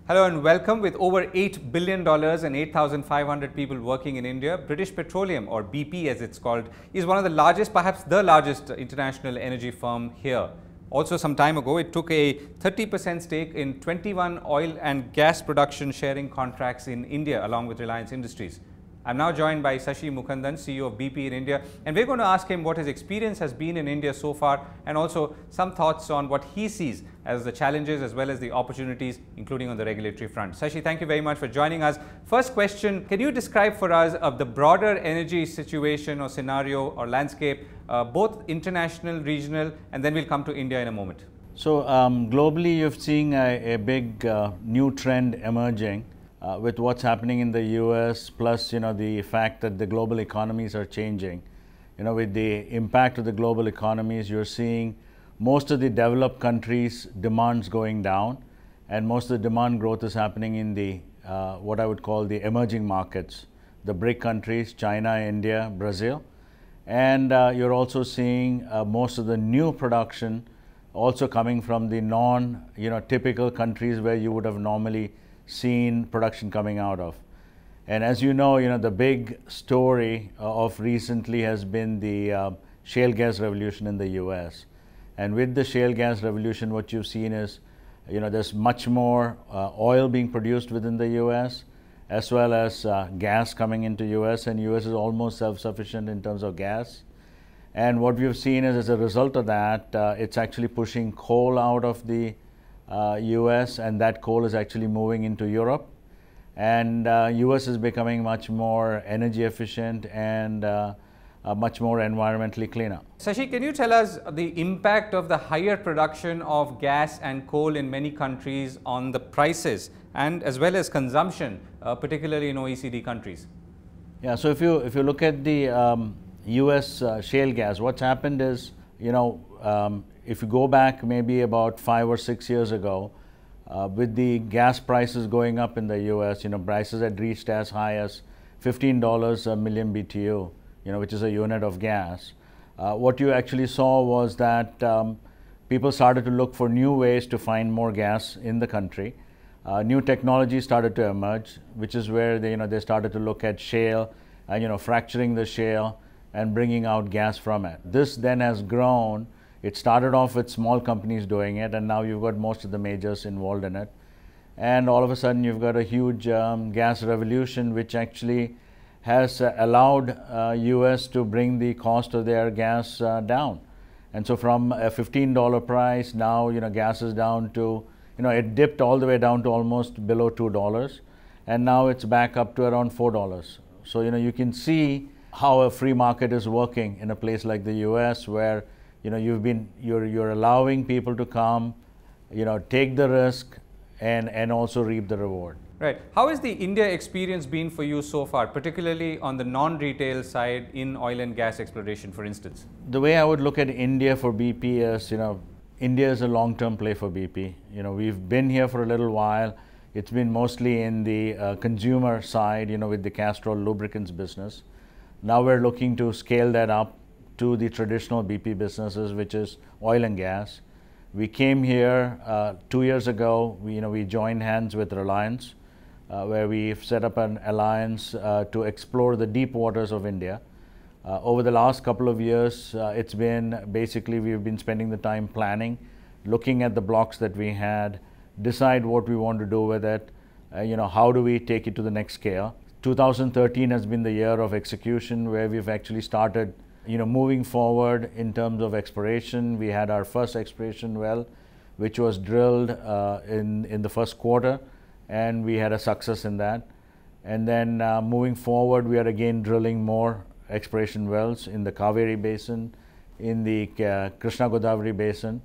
Hello and welcome. With over $8 billion and 8,500 people working in India, British Petroleum, or BP as it's called, is one of the largest, perhaps the largest international energy firm here. Also, some time ago, it took a 30% stake in 21 oil and gas production sharing contracts in India along with Reliance Industries. I'm now joined by Sashi Mukundan, CEO of BP in India, and we're going to ask him what his experience has been in India so far and also some thoughts on what he sees as the challenges as well as the opportunities, including on the regulatory front. Sashi, thank you very much for joining us. First question, can you describe for us of the broader energy situation or scenario or landscape, both international, regional, and then we'll come to India in a moment. So globally, you're seeing a big new trend emerging. With what's happening in the US, plus the fact that the global economies are changing. With the impact of the global economies, you're seeing most of the developed countries' demands going down, and most of the demand growth is happening in the what I would call the emerging markets, the BRIC countries, China, India, Brazil, and you're also seeing most of the new production also coming from the typical countries where you would have normally seen production coming out of. And as you know, the big story of recently has been the shale gas revolution in the US. And with the shale gas revolution, what you've seen is, there's much more oil being produced within the US, as well as gas coming into US, and US is almost self-sufficient in terms of gas. And what we've seen is, as a result of that, it's actually pushing coal out of the US, and that coal is actually moving into Europe, and US is becoming much more energy efficient and much more environmentally cleaner. Sashi, can you tell us the impact of the higher production of gas and coal in many countries on the prices and as well as consumption, particularly in OECD countries? Yeah, so if you look at the US shale gas, what's happened is, if you go back maybe about 5 or 6 years ago, with the gas prices going up in the US, prices had reached as high as $15 a million BTU, which is a unit of gas. What you actually saw was that people started to look for new ways to find more gas in the country. New technology started to emerge, which is where they started to look at shale and fracturing the shale and bringing out gas from it. This then has grown. It started off with small companies doing it, and now you've got most of the majors involved in it. And all of a sudden, you've got a huge gas revolution, which actually has allowed US to bring the cost of their gas down. And so from a $15 price, now gas is down to, it dipped all the way down to almost below $2, and now it's back up to around $4. So you can see how a free market is working in a place like the US, where you're allowing people to come, take the risk and also reap the reward. Right. How has the India experience been for you so far, particularly on the non-retail side in oil and gas exploration, for instance? The way I would look at India for BP is, India is a long-term play for BP. We've been here for a little while. It's been mostly in the consumer side, with the castor lubricants business. Now we're looking to scale that up to the traditional BP businesses, which is oil and gas. We came here 2 years ago. We joined hands with Reliance, where we've set up an alliance to explore the deep waters of India. Over the last couple of years, it's been basically we've been spending the time planning, looking at the blocks that we had, decide what we want to do with it, how do we take it to the next scale. 2013 has been the year of execution, where we've actually started moving forward in terms of exploration. We had our first exploration well, which was drilled in the first quarter, and we had a success in that. And then moving forward, we are again drilling more exploration wells in the Kaveri Basin, in the Krishna Godavari Basin,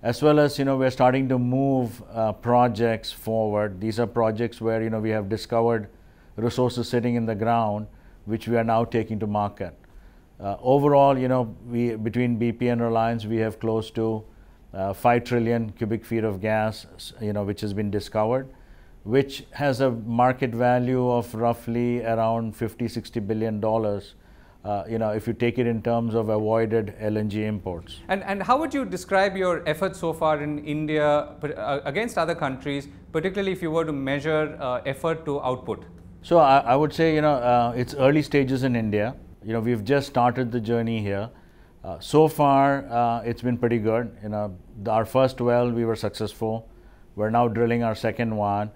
as well as we're starting to move projects forward. These are projects where we have discovered resources sitting in the ground, which we are now taking to market. Overall, between BP and Reliance, we have close to 5 trillion cubic feet of gas, which has been discovered, which has a market value of roughly around $50–60 billion if you take it in terms of avoided LNG imports. And how would you describe your efforts so far in India against other countries, particularly if you were to measure effort to output? So I would say, it's early stages in India. We've just started the journey here. So far, it's been pretty good. Our first well, we were successful. We're now drilling our second one.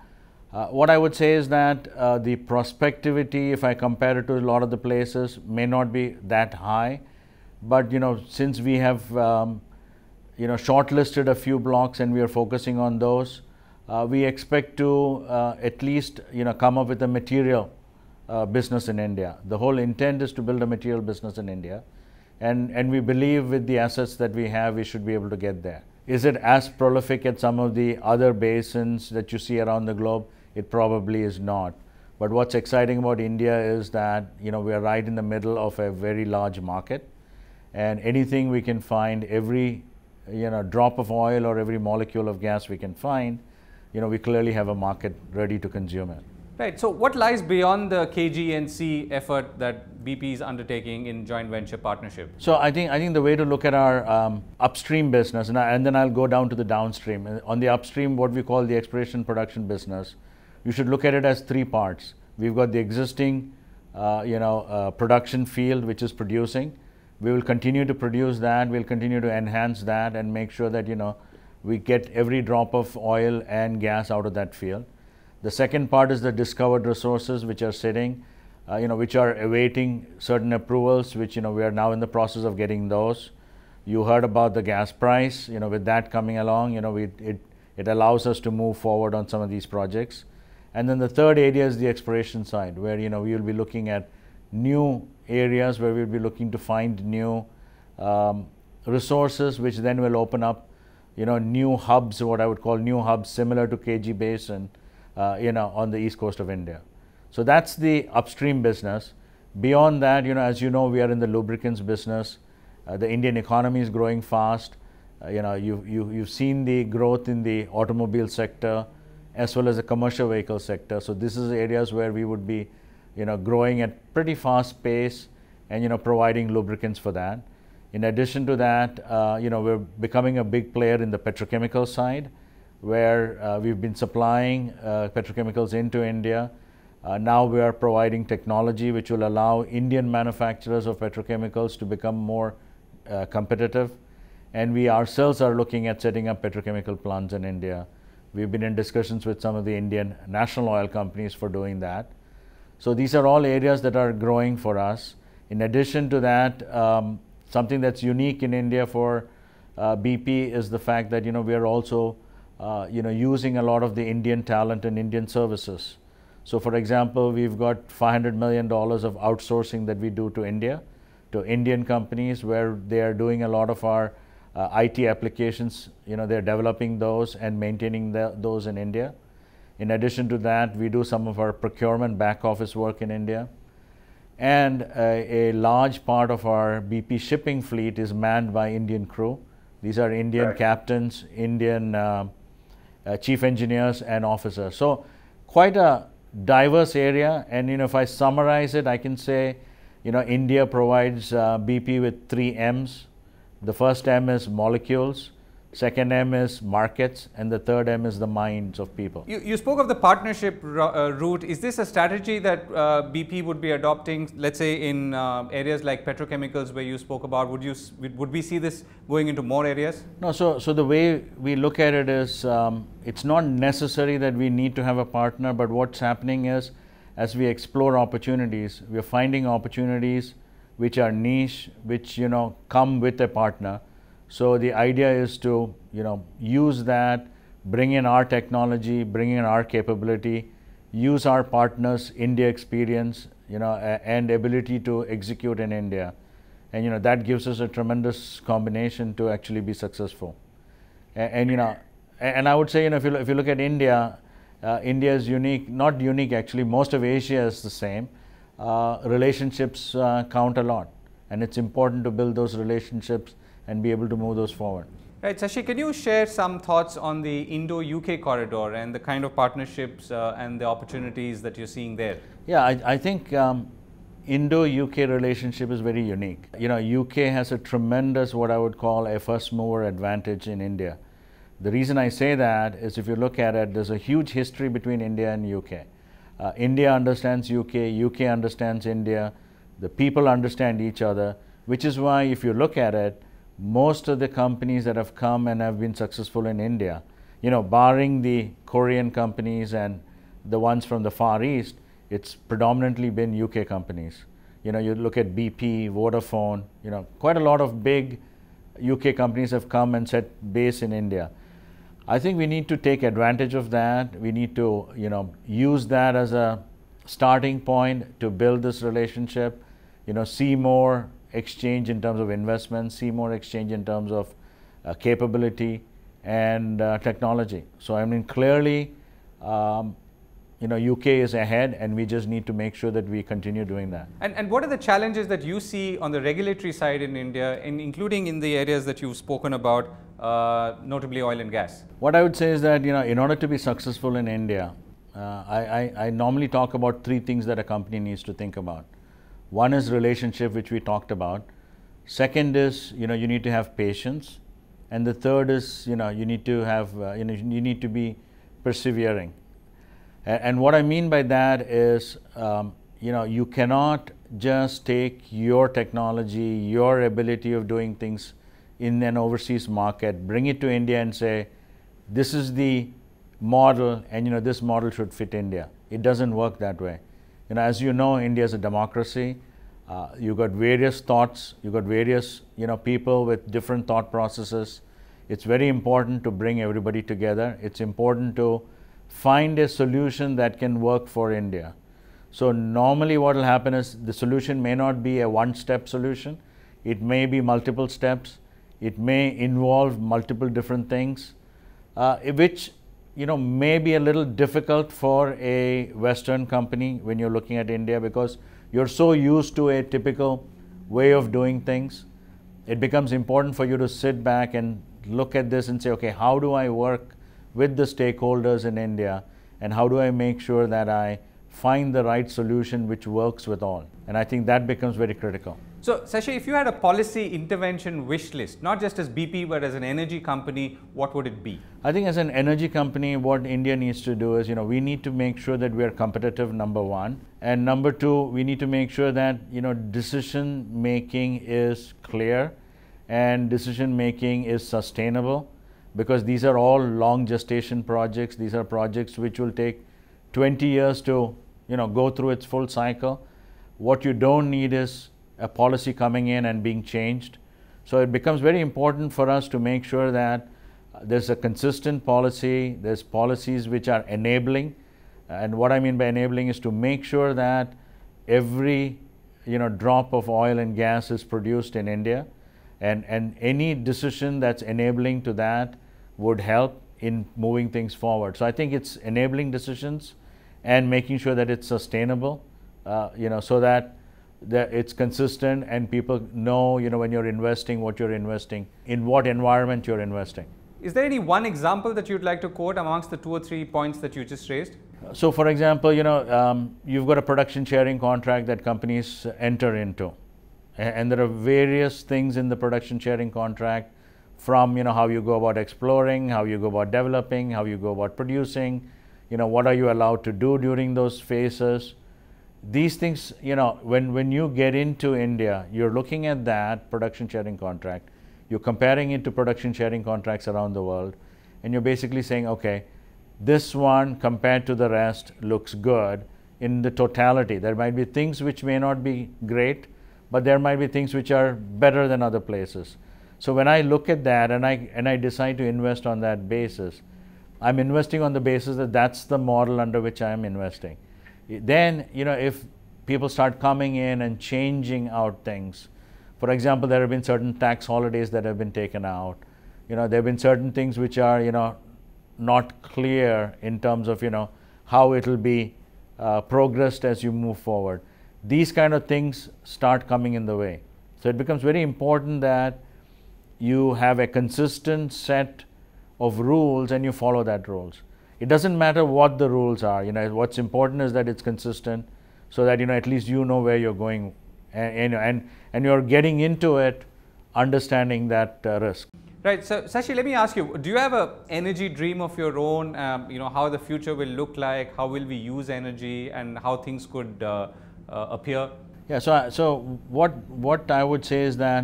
What I would say is that the prospectivity, if I compare it to a lot of the places, may not be that high. But, since we have, shortlisted a few blocks and we are focusing on those, we expect to at least, come up with a material business in India. The whole intent is to build a material business in India. And we believe with the assets that we have, we should be able to get there. Is it as prolific as some of the other basins that you see around the globe? It probably is not. But what's exciting about India is that, we are right in the middle of a very large market. And anything we can find, every, drop of oil or every molecule of gas we can find, we clearly have a market ready to consume it. Right. So what lies beyond the KG&C effort that BP is undertaking in joint venture partnership? So I think the way to look at our upstream business, and then I'll go down to the downstream. On the upstream, what we call the exploration production business, you should look at it as three parts. We've got the existing, production field which is producing. We will continue to produce that. We'll continue to enhance that and make sure that we get every drop of oil and gas out of that field. The second part is the discovered resources which are sitting, which are awaiting certain approvals, which, we are now in the process of getting those. You heard about the gas price, with that coming along, it allows us to move forward on some of these projects. And then the third area is the exploration side, where, we will be looking at new areas where we'll be looking to find new resources, which then will open up, new hubs, what I would call new hubs similar to KG Basin, on the east coast of India. So that's the upstream business. Beyond that, as you know, we are in the lubricants business. The Indian economy is growing fast. You've seen the growth in the automobile sector as well as the commercial vehicle sector. So this is areas where we would be, growing at pretty fast pace and, providing lubricants for that. In addition to that, we're becoming a big player in the petrochemical side, where we've been supplying petrochemicals into India. Now we are providing technology which will allow Indian manufacturers of petrochemicals to become more competitive. And we ourselves are looking at setting up petrochemical plants in India. We've been in discussions with some of the Indian national oil companies for doing that. So these are all areas that are growing for us. In addition to that, something that's unique in India for BP is the fact that, we are also using a lot of the Indian talent and Indian services. So for example, we've got $500 million of outsourcing that we do to India, to Indian companies, where they are doing a lot of our IT applications. They're developing those and maintaining those in India. In addition to that, we do some of our procurement back office work in India. And a large part of our BP shipping fleet is manned by Indian crew. These are Indian captains, Indian chief engineers and officers. So quite a diverse area. And if I summarize it, I can say, India provides BP with 3 M's. The first M is molecules, second M is markets, and the third M is the minds of people. You spoke of the partnership route. Is this a strategy that BP would be adopting, let's say in areas like petrochemicals where you spoke about? Would we see this going into more areas? No, so the way we look at it is, it's not necessary that we need to have a partner, but what's happening is, as we explore opportunities, we are finding opportunities which are niche, which, come with a partner. So the idea is to, use that, bring in our technology, bring in our capability, use our partners' India experience, and ability to execute in India. And, that gives us a tremendous combination to actually be successful. And I would say, if you look at India, India is unique, not unique actually, most of Asia is the same. Relationships count a lot, and it's important to build those relationships and be able to move those forward. Right, Sashi, can you share some thoughts on the Indo UK corridor and the kind of partnerships and the opportunities that you're seeing there? Yeah, I think Indo UK relationship is very unique. UK has a tremendous, what I would call, a first mover advantage in India. The reason I say that is, if you look at it, there's a huge history between India and UK. India understands UK, UK understands India, the people understand each other, which is why, if you look at it, most of the companies that have come and have been successful in India, barring the Korean companies and the ones from the Far East, it's predominantly been UK companies. You look at BP, Vodafone, quite a lot of big UK companies have come and set base in India. I think we need to take advantage of that. We need to, use that as a starting point to build this relationship, see more exchange in terms of investment, see more exchange in terms of capability and technology. So, clearly, UK is ahead, and we just need to make sure that we continue doing that. And what are the challenges that you see on the regulatory side in India, including in the areas that you've spoken about, notably oil and gas? What I would say is that, in order to be successful in India, I normally talk about three things that a company needs to think about. One is relationship, which we talked about. Second is, you need to have patience. And the third is, you need to have, you need to be persevering. And what I mean by that is, you cannot just take your technology, your ability of doing things in an overseas market, bring it to India and say, this is the model, and this model should fit India. It doesn't work that way. As you know, India is a democracy. You've got various thoughts, you've got various, people with different thought processes. It's very important to bring everybody together. It's important to find a solution that can work for India. So normally what will happen is, the solution may not be a one-step solution. It may be multiple steps. It may involve multiple different things, which may be a little difficult for a Western company when you're looking at India, because you're so used to a typical way of doing things. It becomes important for you to sit back and look at this and say, okay, how do I work with the stakeholders in India, and how do I make sure that I find the right solution which works with all? And I think that becomes very critical. So, Sashi, if you had a policy intervention wish list, not just as BP but as an energy company, what would it be? I think as an energy company, what India needs to do is, we need to make sure that we are competitive, number one. And number two, we need to make sure that, decision making is clear and decision making is sustainable, because these are all long gestation projects. These are projects which will take 20 years to, go through its full cycle. What you don't need is a policy coming in and being changed. So it becomes very important for us to make sure that there's a consistent policy, there's policies which are enabling. And what I mean by enabling is to make sure that every, drop of oil and gas is produced in India. And any decision that's enabling to that would help in moving things forward. So I think it's enabling decisions and making sure that it's sustainable, so that it's consistent and people know, when you're investing, what you're investing, in what environment you're investing. Is there any one example that you'd like to quote amongst the 2 or 3 points that you just raised? So, for example, you've got a production sharing contract that companies enter into. And there are various things in the production sharing contract, from how you go about exploring, how you go about developing, how you go about producing, what are you allowed to do during those phases. These things, when you get into India, you're looking at that production sharing contract, you're comparing it to production sharing contracts around the world, and you're basically saying, okay, this one compared to the rest looks good in the totality. There might be things which may not be great, but there might be things which are better than other places. So when I look at that and I decide to invest on that basis, I'm investing on the basis that that's the model under which I'm investing. Then, if people start coming in and changing out things, for example, there have been certain tax holidays that have been taken out. There have been certain things which are, not clear in terms of, how it will be progressed as you move forward. These kind of things start coming in the way. So it becomes very important that you have a consistent set of rules and you follow that rules. It doesn't matter what the rules are. What's important is that it's consistent, so that at least you know where you're going, and you're getting into it understanding that risk. Right. So, Sashi, let me ask you, do you have an energy dream of your own? How the future will look like, how will we use energy, and how things could appear? Yeah, so what I would say is that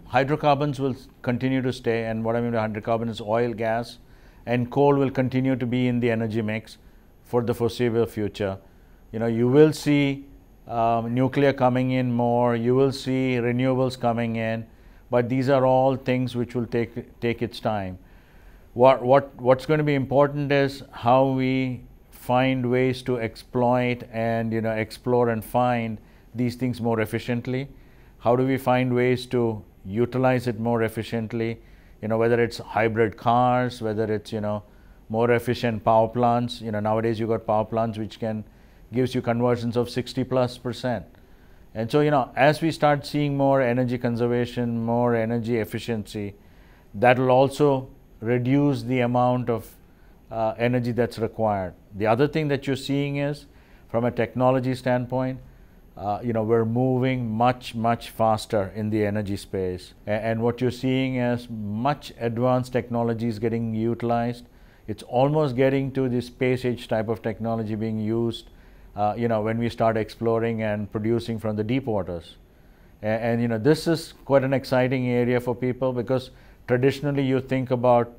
hydrocarbons will continue to stay, and what I mean by hydrocarbon is oil, gas, and coal will continue to be in the energy mix for the foreseeable future. You will see nuclear coming in more, you will see renewables coming in, but these are all things which will take its time. What's going to be important is how we find ways to exploit and explore and find these things more efficiently. How do we find ways to utilize it more efficiently? Whether it's hybrid cars, whether it's more efficient power plants. Nowadays you got power plants which gives you conversions of 60+%. And so as we start seeing more energy conservation, more energy efficiency, that will also reduce the amount of energy that's required. The other thing that you're seeing is, from a technology standpoint, we're moving much faster in the energy space, and what you're seeing is much advanced technologies getting utilized. It's almost getting to the space age type of technology being used when we start exploring and producing from the deep waters. And this is quite an exciting area for people, because traditionally you think about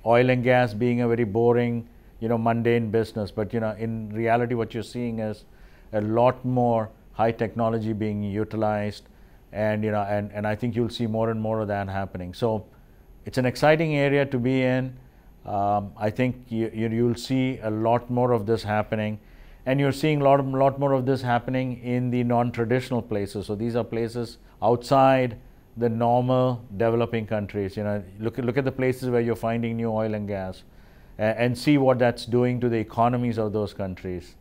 oil and gas being a very boring, mundane business, but in reality what you're seeing is a lot more high technology being utilized, and and I think you'll see more and more of that happening. So it's an exciting area to be in. I think you'll see a lot more of this happening, and you're seeing a lot more of this happening in the non-traditional places. So these are places outside the normal developing countries. Look at the places where you're finding new oil and gas, and see what that's doing to the economies of those countries.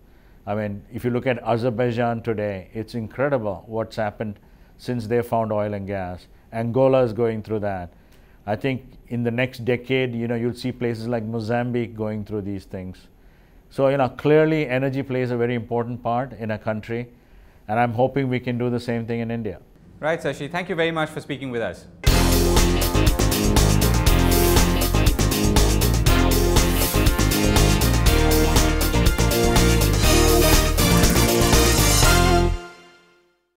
I mean, if you look at Azerbaijan today, it's incredible what's happened since they found oil and gas. Angola is going through that. I think in the next decade, you'll see places like Mozambique going through these things. So, clearly energy plays a very important part in a country, and I'm hoping we can do the same thing in India. Right, Sashi. Thank you very much for speaking with us.